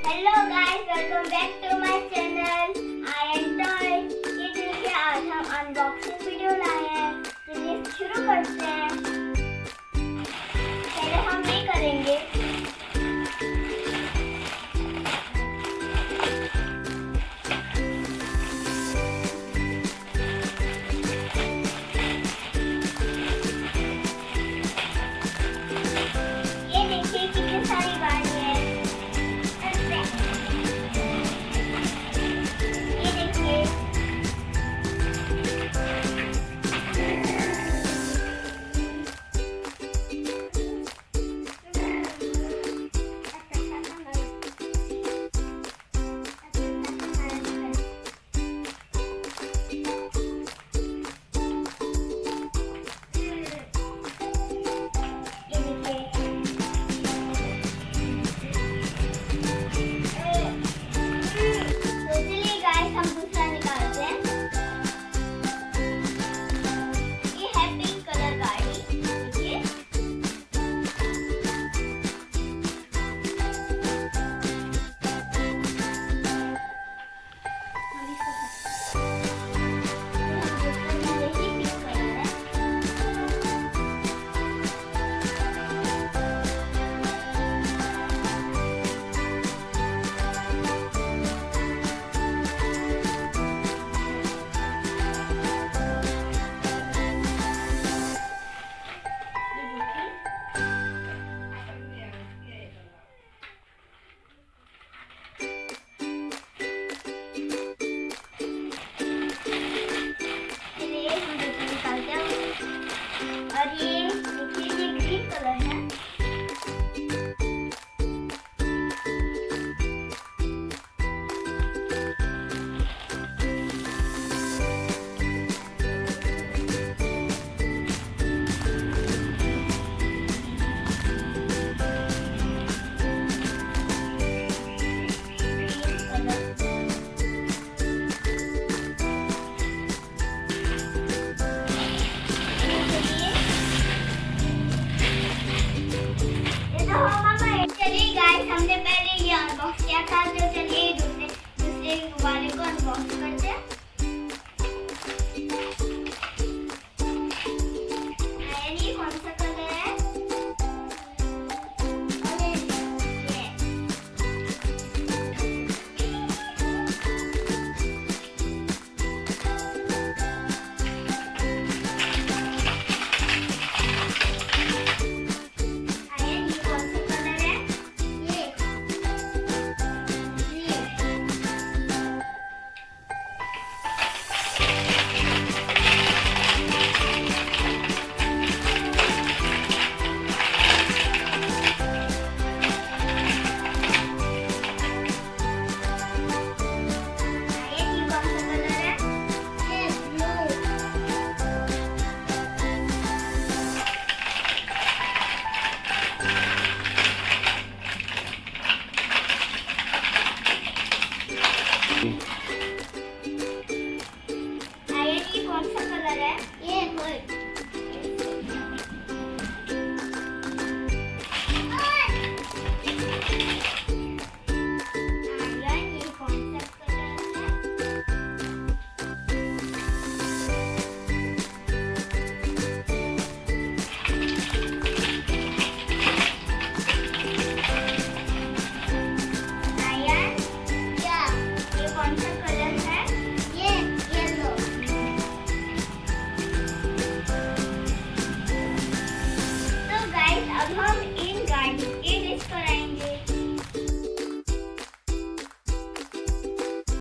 Hello guys, welcome back to my channel I am Toy. ये देखिए, आज हम अनबॉक्सिंग वीडियो लाए हैं। चलिए शुरू करते हैं। पहले हम ये करेंगे। ये देखिए कितनी सारी गाड़ी है। और ये देखिए, ये ग्रीन कलर है। चलिए गाइस, हमने पहले ये अनबॉक्स किया था, तो चलिए दूसरे वाले को अनबॉक्स करते हैं। ये कौन सा कलर है?